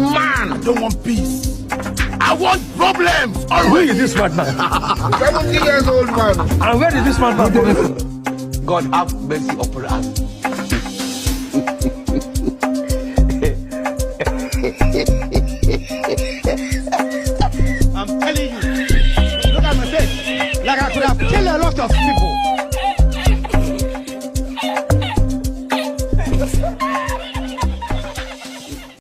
man. I don't want peace. I want problems. Always. Where is this smart man? 70 years old man. And where is this smart man coming from? God have mercy upon us. I'm telling you, look at my face. Like I could have killed a lot of people.